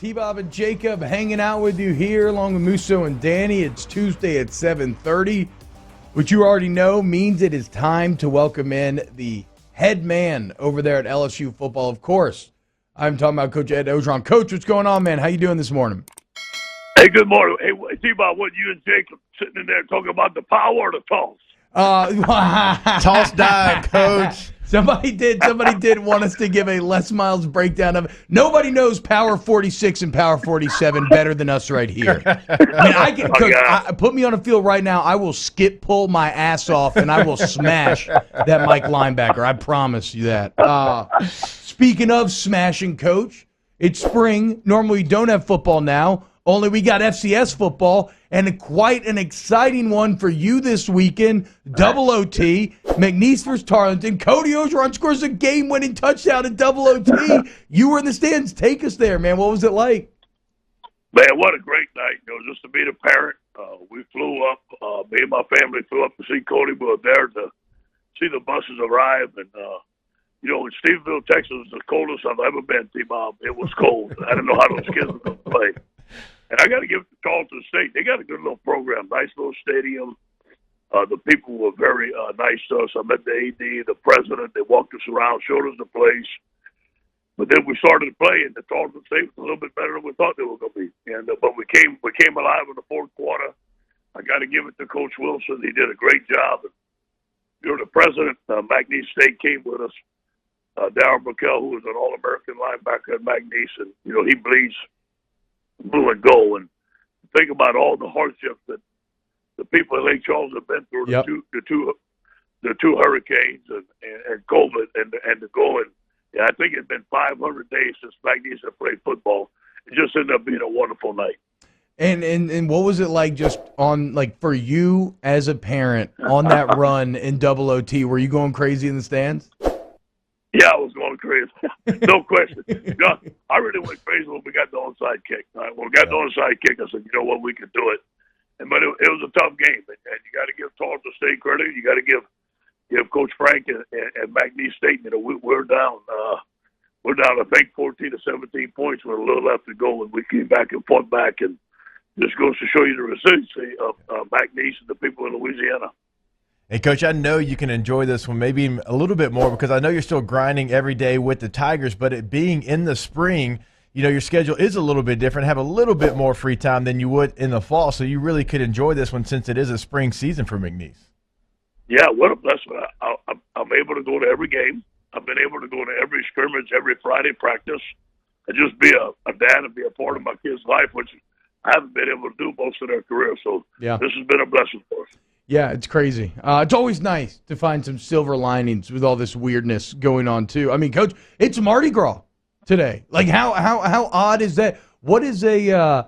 T-Bob and Jacob hanging out with you here along with Musso and Danny. It's Tuesday at 7:30, which you already know means it is time to welcome in the head man over there at LSU Football. Of course, I'm talking about Coach Ed Orgeron. Coach, what's going on, man? How you doing this morning? Hey, good morning. Hey, T-Bob, what you and Jacob sitting in there talking about the power or the toss? Toss dive, Coach. Somebody did want us to give a Les Miles breakdown of it. Nobody knows Power 46 and Power 47 better than us right here. I mean, Coach, put me on a field right now. I will skip pull my ass off and I will smash that Mike linebacker. I promise you that. Speaking of smashing, Coach, it's spring. Normally we don't have football now. Only we got FCS football, and quite an exciting one for you this weekend. Double OT, McNeese versus Tarleton. Cody Orgeron scores a game-winning touchdown in double OT. You were in the stands. Take us there, man. What was it like? Man, what a great night. Just to be the parent. We flew up. Me and my family flew up to see Cody. We were there to see the buses arrive. And, in Stephenville, Texas was the coldest I've ever been, T-Bob. It was cold. I didn't know how those kids were going to play. And I got to give it to Tarleton State. They got a good little program, nice little stadium. The people were very nice to us. I met the AD, the president. They walked us around, showed us the place. But then we started to play, and the Tarleton State was a little bit better than we thought they were going to be. And but we came alive in the fourth quarter. I got to give it to Coach Wilson. He did a great job. And, the president, McNeese State, came with us. Darryl McKell, who was an All-American linebacker at McNeese, and he bleeds blue and gold. And think about all the hardships that the people in Lake Charles have been through. Yep. The two hurricanes and COVID and the going. Yeah, I think it's been 500 days since McNeese have played football. It just ended up being a wonderful night. And what was it like just on, like, for you as a parent on that run in double OT? Were you going crazy in the stands? Yeah, I was going crazy. No question. I really went crazy when we got the onside kick. When we got the onside kick, I said, you know what, we can do it. But it was a tough game. And you got to give Tarleton State credit. You got to give Coach Frank and McNeese State, we're down. We're down, I think, 14 to 17 points with a little left to go. And we came back and fought back. And this goes to show you the resiliency of McNeese and the people in Louisiana. Hey, Coach, I know you can enjoy this one maybe a little bit more because I know you're still grinding every day with the Tigers, but it being in the spring, your schedule is a little bit different, have a little bit more free time than you would in the fall, so you really could enjoy this one since it is a spring season for McNeese. Yeah, what a blessing. I'm able to go to every game. I've been able to go to every scrimmage, every Friday practice, and just be a dad and be a part of my kids' life, which I haven't been able to do most of their career. So This has been a blessing for us. Yeah, it's crazy. It's always nice to find some silver linings with all this weirdness going on, too. I mean, Coach, it's Mardi Gras today. Like, how odd is that? What is I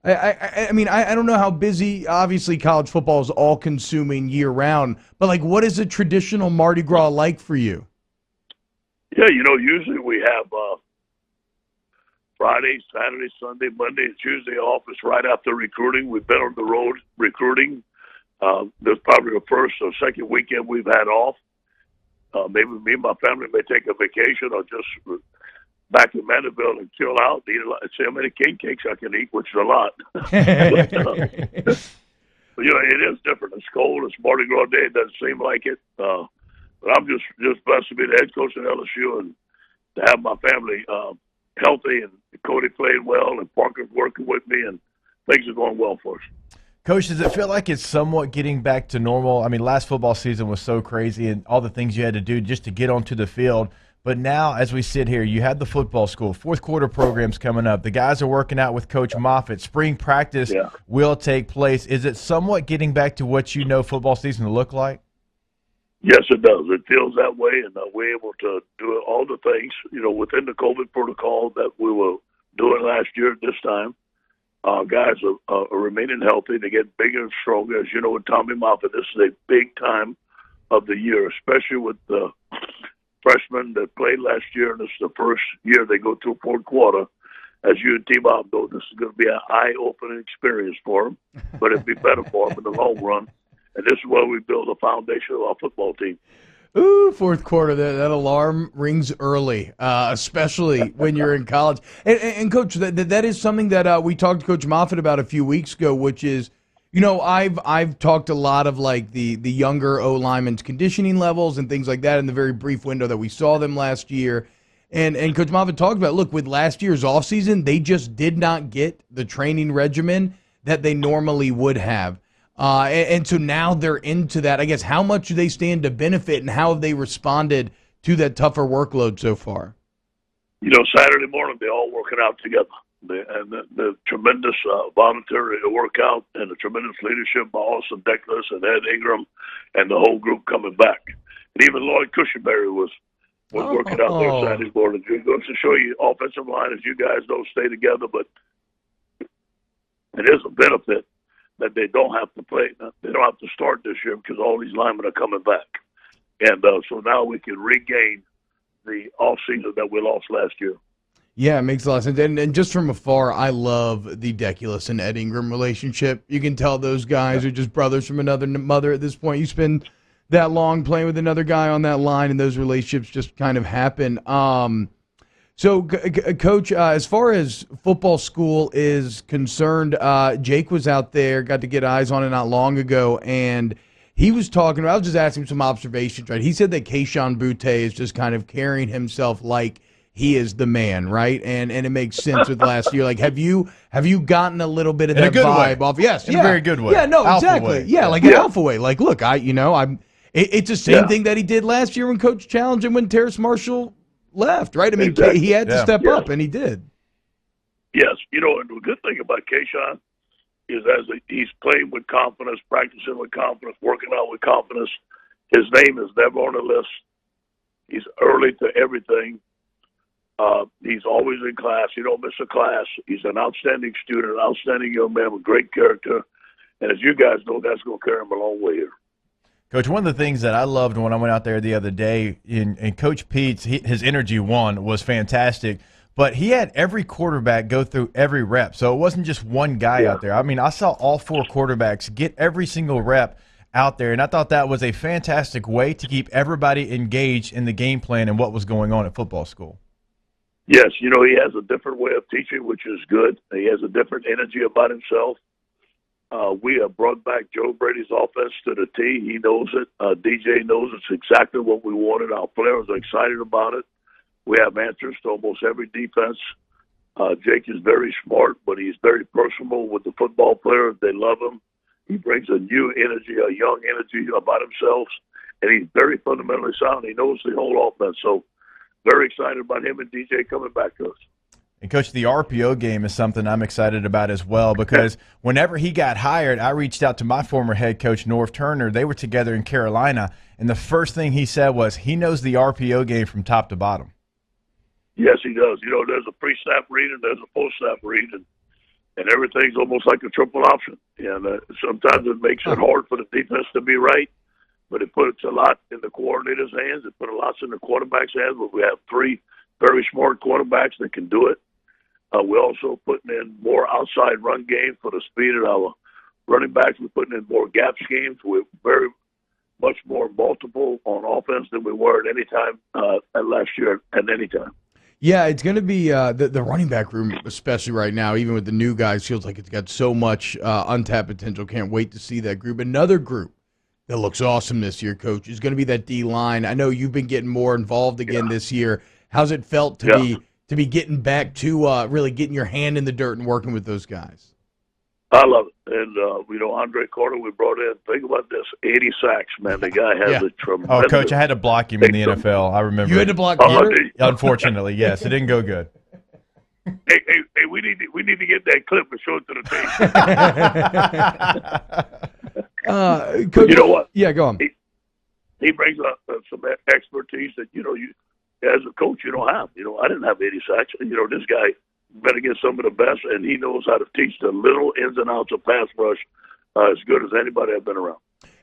don't know how busy, obviously, college football is all-consuming year-round, but, like, what is a traditional Mardi Gras like for you? Yeah, usually we have Friday, Saturday, Sunday, Monday, and Tuesday off. It's right after recruiting. We've been on the road recruiting. This is probably the first or second weekend we've had off. Maybe me and my family may take a vacation or just back in Mandeville and chill out, eat a lot, see how many king cakes I can eat, which is a lot. But, it is different. It's cold. It's Mardi Gras Day. It doesn't seem like it. But I'm just blessed to be the head coach at LSU and to have my family healthy, and Cody played well, and Parker's working with me, and things are going well for us. Coach, does it feel like it's somewhat getting back to normal? I mean, last football season was so crazy and all the things you had to do just to get onto the field. But now, as we sit here, you had the football school, fourth quarter programs coming up. The guys are working out with Coach Moffitt. Spring practice will take place. Is it somewhat getting back to what football season to look like? Yes, it does. It feels that way, and we're able to do all the things, within the COVID protocol that we were doing last year at this time. Guys are remaining healthy. They get bigger and stronger. As you know, with Tommy Moffitt, this is a big time of the year, especially with the freshmen that played last year, and this is the first year they go through fourth quarter. As you and T-Bob know, this is going to be an eye-opening experience for them, but it'll be better for them in the long run. And this is where we build the foundation of our football team. Ooh, fourth quarter, that alarm rings early, especially when you're in college. And Coach, that is something that we talked to Coach Moffitt about a few weeks ago, which is, I've talked a lot of like the younger O linemen's conditioning levels and things like that in the very brief window that we saw them last year. And Coach Moffitt talked about, look, with last year's offseason, they just did not get the training regimen that they normally would have. And so now they're into that. I guess, how much do they stand to benefit, and how have they responded to that tougher workload so far? Saturday morning, they're all working out together. The tremendous voluntary workout and the tremendous leadership by Austin Deckles and Ed Ingram and the whole group coming back. And even Lloyd Cushenberry was working out there Saturday morning. It goes to show you, offensive line, as you guys don't stay together, but it is a benefit that they don't have to play. They don't have to start this year because all these linemen are coming back. And so now we can regain the offseason that we lost last year. Yeah, it makes a lot of sense. And just from afar, I love the Deculus and Ed Ingram relationship. You can tell those guys are just brothers from another mother at this point. You spend that long playing with another guy on that line, and those relationships just kind of happen. So, Coach, as far as football school is concerned, Jake was out there, got to get eyes on it not long ago, and he was talking about, I was just asking him some observations, right? He said that Keyshawn Butte is just kind of carrying himself like he is the man, right? And it makes sense with last year. Like, have you gotten a little bit of that vibe off? Yes, in a very good way. Yeah, no, alpha exactly. Way. Yeah, like an alpha way. Like, look, it's the same thing that he did last year when Coach challenged him when Terrace Marshall left, right? I mean, exactly. He had to step up, and he did. Yes, and the good thing about Keyshawn is he's playing with confidence, practicing with confidence, working out with confidence. His name is never on the list. He's early to everything. He's always in class. He don't miss a class. He's an outstanding student, an outstanding young man with great character. And as you guys know, that's going to carry him a long way here. Coach, one of the things that I loved when I went out there the other day, and Coach Pete's, his energy was fantastic, but he had every quarterback go through every rep. So it wasn't just one guy out there. I mean, I saw all four quarterbacks get every single rep out there, and I thought that was a fantastic way to keep everybody engaged in the game plan and what was going on at football school. Yes, he has a different way of teaching, which is good. He has a different energy about himself. We have brought back Joe Brady's offense to the T. He knows it. DJ knows it's exactly what we wanted. Our players are excited about it. We have answers to almost every defense. Jake is very smart, but he's very personable with the football players. They love him. He brings a new energy, a young energy about himself, and he's very fundamentally sound. He knows the whole offense. So very excited about him and DJ coming back to us. And, Coach, the RPO game is something I'm excited about as well because whenever he got hired, I reached out to my former head coach, Norv Turner. They were together in Carolina, and the first thing he said was he knows the RPO game from top to bottom. Yes, he does. There's a pre-snap read and there's a post-snap read, and everything's almost like a triple option. And sometimes it makes it hard for the defense to be right, but it puts a lot in the coordinator's hands. It puts a lot in the quarterback's hands, but we have three very smart quarterbacks that can do it. We're also putting in more outside run game for the speed of our running backs. We're putting in more gap schemes. We're very much more multiple on offense than we were at any time last year at any time. Yeah, it's going to be the running back room, especially right now, even with the new guys, feels like it's got so much untapped potential. Can't wait to see that group. Another group that looks awesome this year, Coach, is going to be that D-line. I know you've been getting more involved again this year. How's it felt to be getting back to really getting your hand in the dirt and working with those guys? I love it. And, Andre Carter we brought in, think about this, 80 sacks, man. The guy has a tremendous... Oh, Coach, I had to block him in the NFL. I remember. You had to block Carter? Unfortunately, yes. It didn't go good. Hey, we need to get that clip and show it to the team. Coach, you know what? Yeah, go on. He brings up some expertise that, you as a coach, you don't have. I didn't have 80 sacks. This guy been against some of the best, and he knows how to teach the little ins and outs of pass rush as good as anybody I've been around.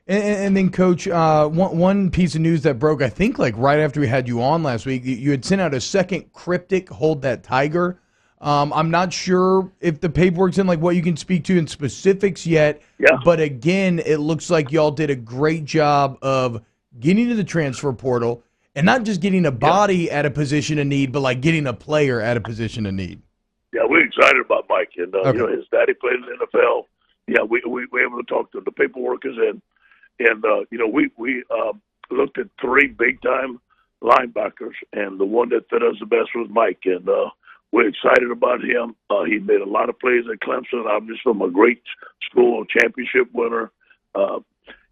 And then, Coach, one piece of news that broke, I think, like right after we had you on last week, you had sent out a second cryptic "Hold That Tiger." I'm not sure if the paperwork's in, like what you can speak to in specifics yet. Yeah. But again, it looks like y'all did a great job of getting to the transfer portal, and not just getting a body at a position of need, but like getting a player at a position of need. Yeah, we're excited about Mike, and his daddy played in the NFL. Yeah, we were able to talk to the paperwork is in, and we looked at 3 big time linebackers, and the one that fit us the best was Mike, and we're excited about him. He made a lot of plays at Clemson, obviously from a great school, championship winner.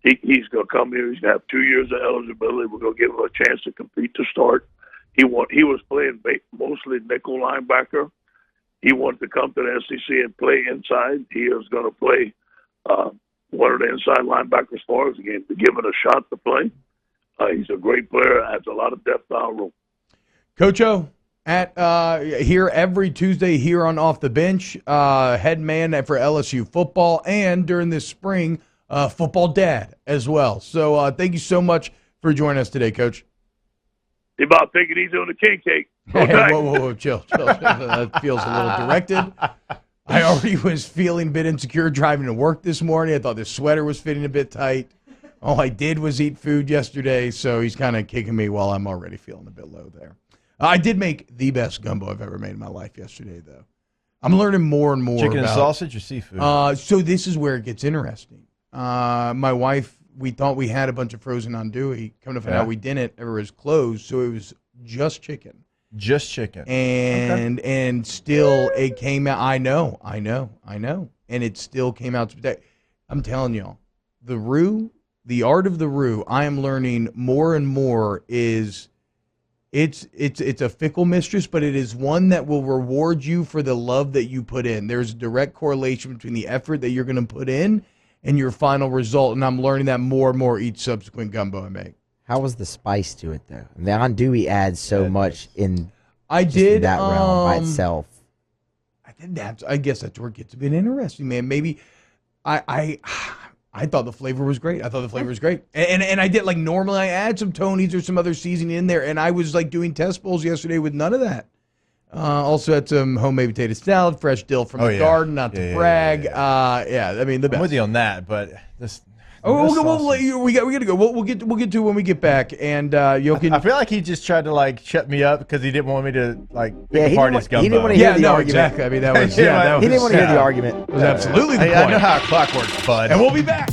He's going to come here. He's going to have 2 years of eligibility. We're going to give him a chance to compete to start. He was playing mostly nickel linebacker. He wanted to come to the SEC and play inside. He is going to play one of the inside linebackers for us again to give it a shot to play. He's a great player. Has a lot of depth down room. Coach O, at here every Tuesday here on Off the Bench, head man for LSU football, and during this spring, football dad as well. So thank you so much for joining us today, Coach. He about take it easy on the king cake. Hey, whoa, chill. That feels a little directed. I already was feeling a bit insecure driving to work this morning. I thought this sweater was fitting a bit tight. All I did was eat food yesterday, so he's kind of kicking me while I'm already feeling a bit low there. I did make the best gumbo I've ever made in my life yesterday, though. I'm learning more and more Chicken about and sausage or seafood? So this is where it gets interesting. My wife, we thought we had a bunch of frozen andouille. Come to find out we didn't. It was closed, so it was just chicken. Just chicken. And still it came out. I know. And it still came out. I'm telling y'all, the art of the roux, I am learning more and more is it's a fickle mistress, but it is one that will reward you for the love that you put in. There's a direct correlation between the effort that you're going to put in and your final result, and I'm learning that more and more each subsequent gumbo I make. How was the spice to it, though? The andouille adds so much in that realm by itself. I guess that's where it gets a bit interesting, man. Maybe I thought the flavor was great. And I did, like, normally I add some Tony's or some other seasoning in there, and I was, like, doing test bowls yesterday with none of that. Also had some homemade potato salad, fresh dill from the garden, not to brag. I mean, the best. I'm with you on that, but this. We got to go. We'll get to it when we get back, and you can. I feel like he just tried to like shut me up because he didn't want me to pick apart his gumbo. He didn't want to hear the argument. Exactly. I mean, that was. He didn't want to hear the argument. It was absolutely the point. I know how a clock works, bud. And we'll be back.